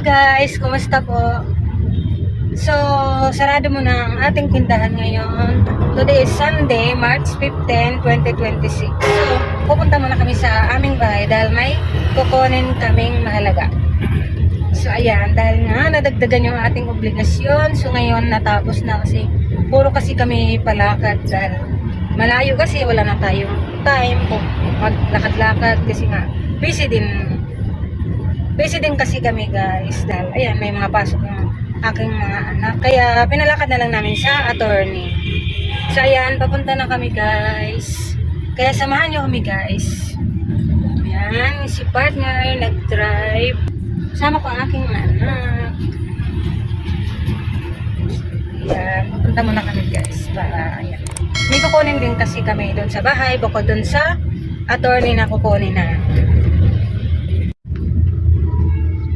guys, kumusta po? So, sarado muna ang ating tindahan ngayon. Today is Sunday, March 15, 2026. So, pupunta muna kami sa aming bahay dahil may kukunin kaming mahalaga. So, ayan, dahil nga nadagdagan yung ating obligasyon. So, ngayon natapos na kasi puro kasi kami palakad dahil malayo kasi wala na tayong time kung maglakad-lakad kasi nga busy din kasi kami guys dahil ayan may mga pasok ng aking mga anak kaya pinalakad na lang namin sa attorney. So ayan, papunta na kami guys, kaya samahan nyo kami guys. Ayan, si partner nag-drive, sama ko ang aking anak. Ayan, papunta muna kami guys para ayan, may kukunin din kasi kami doon sa bahay bukod doon sa attorney na kukunin na.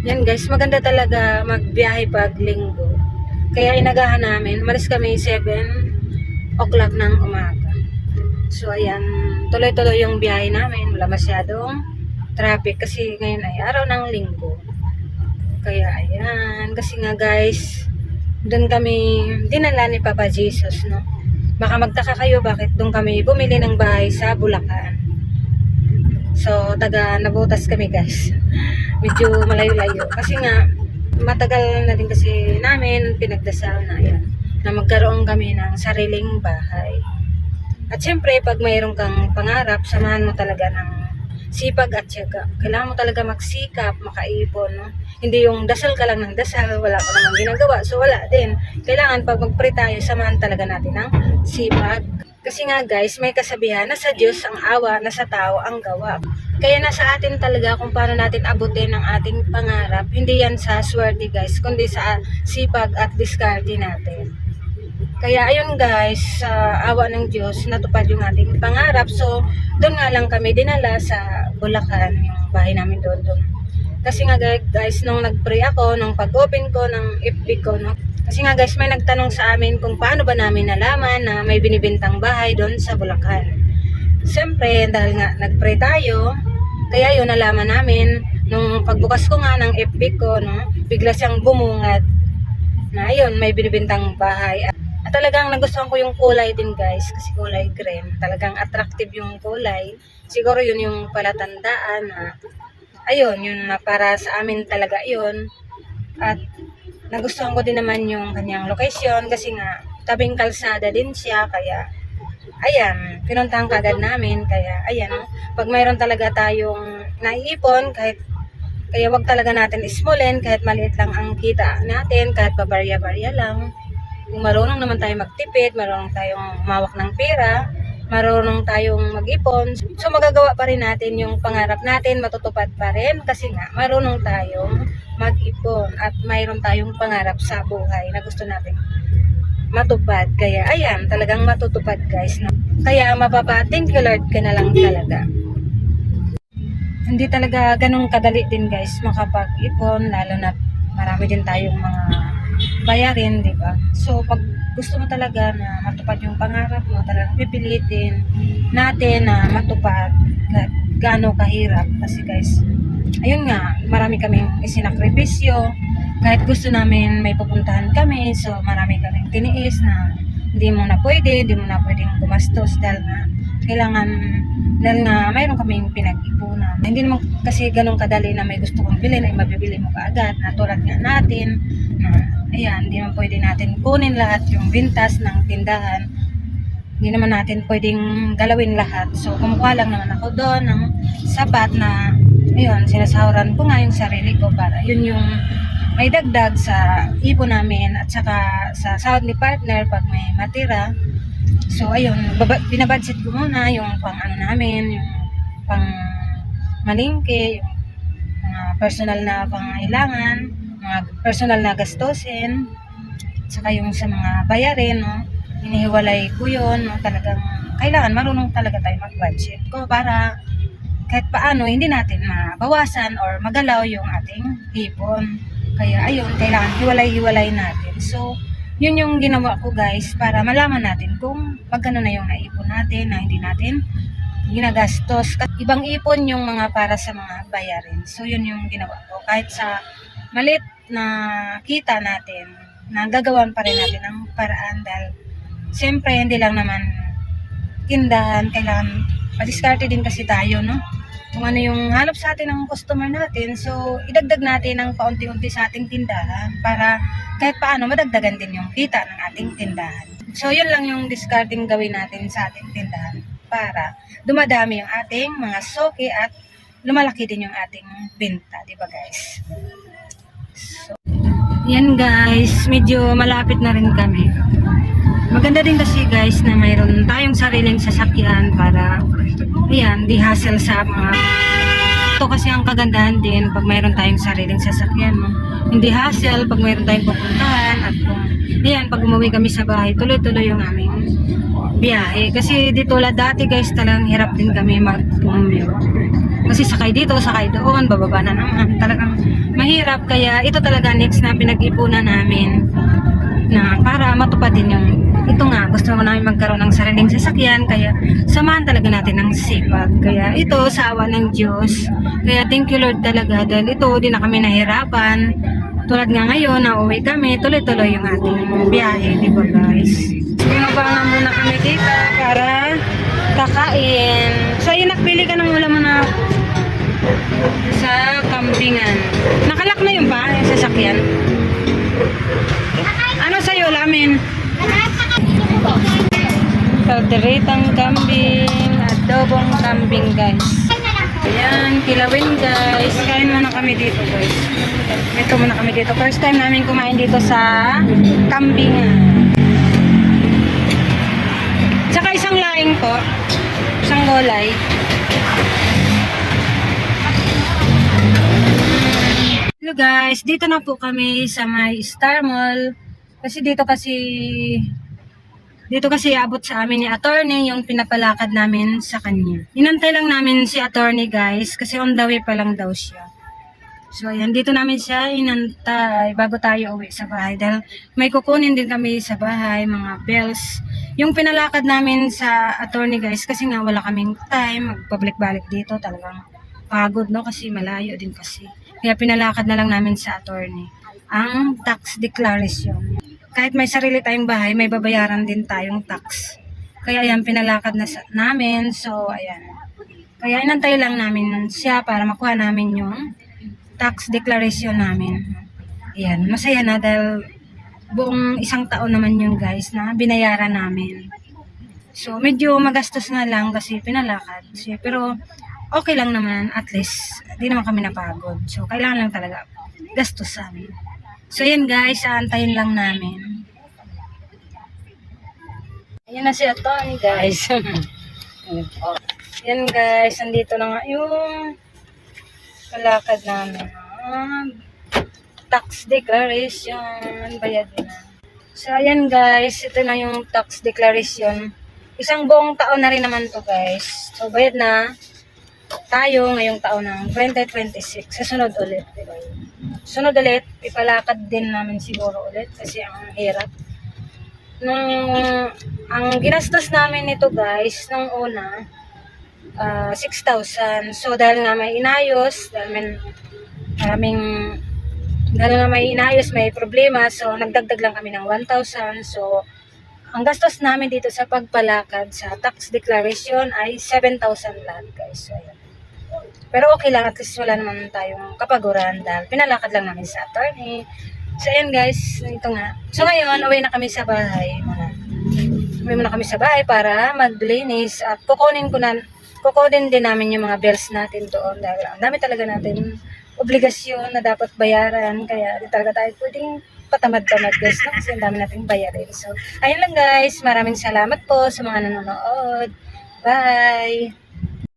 Yan guys, maganda talaga magbiyahe pag linggo. Kaya inagahan namin, malis kami 7 o'clock ng umaga. So ayan, tuloy-tuloy yung biyahe namin, wala masyadong traffic kasi ngayon ay araw ng linggo. Kaya ayan, kasi nga guys, doon kami dinala ni Papa Jesus, no? Baka magtaka kayo bakit doon kami bumili ng bahay sa Bulacan. So taga Nabutas kami guys. Medyo malayo-layo kasi nga matagal na din kasi namin pinagdasal na yan na magkaroon kami ng sariling bahay. At syempre pag mayroon kang pangarap, samahan mo talaga ng sipag at tiyaga. Kailangan mo talaga magsikap, makaipon, no? Hindi yung dasal ka lang ng dasal, wala ka namang ginagawa, so wala din. Kailangan pag magpray tayo, samahan talaga natin ng sipag. Kasi nga guys, may kasabihan na sa Diyos ang awa, na sa tao ang gawa. Kaya nasa atin talaga kung paano natin abutin ang ating pangarap. Hindi yan sa swerte guys, kundi sa sipag at diskarte natin. Kaya ayun guys, sa awa ng Diyos, natupad yung ating pangarap. So, doon nga lang kami dinala sa Bulacan, yung bahay namin doon. Kasi nga guys, nung nag-pray ako, nung pag-open ko ng FB ko, no? Kasi nga guys, may nagtanong sa amin kung paano ba namin nalaman na may binibintang bahay doon sa Bulacan. Siyempre, dahil nga nag-pray tayo, kaya yun nalaman namin nung pagbukas ko nga ng FB ko, no, bigla siyang bumungad na ayun, may binibintang bahay. At talagang nagustuhan ko yung kulay din guys, kasi kulay green, talagang attractive yung kulay. Siguro yun yung palatandaan na ayun, yun na para sa amin talaga yun. At nagustuhan ko din naman yung kanyang location kasi nga tabing kalsada din siya, kaya ayan, pinuntahan kagad namin. Kaya ayan, pag mayroon talaga tayong naiipon, kaya wag talaga natin ismulin, kahit maliit lang ang kita natin, kahit pabarya-barya lang. Kung marunong naman tayo magtipid, marunong tayong mawak ng pera, marunong tayong mag-ipon, so magagawa pa rin natin yung pangarap natin, matutupad pa rin kasi nga marunong tayong mag-ipon at mayroon tayong pangarap sa buhay na gusto natin matupad. Kaya ayan, talagang matutupad guys, no? Kaya thank you Lord ka na lang talaga. Hindi talaga ganun kadali din guys makapag-ipon, lalo na marami din tayong mga bayarin, di ba? So pag gusto mo talaga na matupad yung pangarap mo, talagang pipilitin natin na matupad gaano kahirap. Kasi guys, ayun nga, marami kaming isinakripisyo. Kahit gusto namin may pupuntahan kami, so marami kaming tiniis na hindi mo na pwedeng gumastos dahil nga mayroon kaming pinag-ipunan. Hindi naman kasi ganun kadali na may gusto kong bilhin ay mabibili mo kaagad, na tulad nga natin na ayan, hindi naman pwede natin kunin lahat yung bintas ng tindahan. Hindi naman natin pwedeng galawin lahat. So kumukuha lang naman ako doon ng sapat na ayun, sinasahuran ko nga yung sarili ko para yun yung may dagdag sa ipon namin at saka sa sahod ni partner pag may matira. So ayun, binabudget ko muna yung pang ano namin, yung pang malingke, yung mga personal na pangailangan, mga personal na gastusin, at saka yung sa mga bayarin, no, hinihiwalay ko yun, no, talagang kailangan marunong talaga tayo mag-budget ko para kahit paano hindi natin mabawasan or magalaw yung ating ipon. Kaya ayun, kailangan hiwalay-hiwalay natin. So, yun yung ginawa ko guys para malaman natin kung magkano na yung naipon natin na hindi natin ginagastos. Ibang ipon yung mga para sa mga bayarin. So, yun yung ginawa ko. Kahit sa maliit na kita natin, na gagawan pa rin natin ng paraan dahil siyempre hindi lang naman tindahan, kailangan madiskarte din kasi tayo, no? Kung ano yung hanap sa atin ng customer natin, so idagdag natin ng paunti-unti sa ating tindahan para kahit paano madagdagan din yung kita ng ating tindahan. So yun lang yung discarding gawin natin sa ating tindahan para dumadami yung ating mga soki at lumalaki din yung ating benta, di ba guys? So, yan guys, medyo malapit na rin kami. Maganda din kasi guys na mayroon tayong sariling sasakyan para ayan, di hassle sa mga ito kasi ang kagandahan din pag mayroon tayong sariling sasakyan, no? Hindi hassle pag mayroon tayong pupuntahan at kung ayan, pag umuwi kami sa bahay, tuloy-tuloy yung aming biyahe. Kasi di tulad dati guys, talagang hirap din kami mag-commute. Kasi sakay dito, sakay doon, bababa na naman. Talagang mahirap. Kaya ito talaga next na pinag-ipunan namin na para matupad din yung ito nga, gusto mo namin magkaroon ng sariling sasakyan, kaya samahan talaga natin ng sipag. Kaya ito, sa awa ng Diyos. Kaya thank you Lord talaga dahil ito, di na kami nahirapan. Tulad nga ngayon, nauwi kami, tuloy-tuloy yung ating biyahe, di ba guys? Bumaba muna kami dito para kakain. So yun, nakpili ka ng ulam mo na sa kambingan. Nakalak na yung ba, yung sasakyan? Ano sa'yo, lamin? Kalderetang kambing, adobong kambing guys. Ayan, kilawin guys. Kain muna kami dito guys. Ito muna kami dito. First time namin kumain dito sa kambingan. Tsaka isang laing po. Isang gulay. Hello guys, dito na po kami sa may Star Mall. Kasi dito kasi abot sa amin ni attorney yung pinapalakad namin sa kanya. Inantay lang namin si attorney guys kasi on the way pa lang daw siya. So ayan, dito namin siya inantay bago tayo uwi sa bahay dahil may kukunin din kami sa bahay, mga bells. Yung pinalakad namin sa attorney guys kasi nga wala kaming time, magpabalik-balik dito talagang pagod no kasi malayo din kasi. Kaya pinalakad na lang namin sa attorney ang tax declaration. Kahit may sarili tayong bahay, may babayaran din tayong tax. Kaya ayan, pinalakad na namin. So, ayan. Kaya inantay lang namin siya para makuha namin yung tax declaration namin. Ayan, masaya na dahil buong isang taon naman yung guys na binayaran namin. So, medyo magastos nga lang kasi pinalakad siya. Pero, okay lang naman. At least, di naman kami napagod. So, kailangan lang talaga gastusan. So, yan guys, aantayin lang namin. Ayan na si attorney guys. Yan guys, nandito na nga yung palakad namin. Tax declaration, bayad na. So, ayan guys, ito na yung tax declaration. Isang buong taon na rin naman to guys. So, bayad na tayo ngayong taon ng 2026. Sa sunod ulit, diba? Sunod ulit, ipalakad din namin siguro ulit kasi ang hirap. Ang ginastos namin nito guys, nung una, 6,000. So dahil nga may inayos, dahil nga may inayos, may problema, so nagdagdag lang kami ng 1,000. So ang gastos namin dito sa pagpalakad sa tax declaration ay 7,000 lahat guys. So ayan. Pero okay lang, at least wala naman tayong kapaguran dahil pinalakad lang namin sa attorney. So ayan guys, ito nga. So ngayon, uwi na kami sa bahay. Uwi muna kami sa bahay para maglinis at kukunin din namin yung mga bills natin doon dahil ang dami talaga natin obligasyon na dapat bayaran. Kaya di talaga tayo pwedeng patamad-tamad guys, no? Kasi ang dami nating bayarin. So ayun lang guys, maraming salamat po sa mga nanonood. Bye!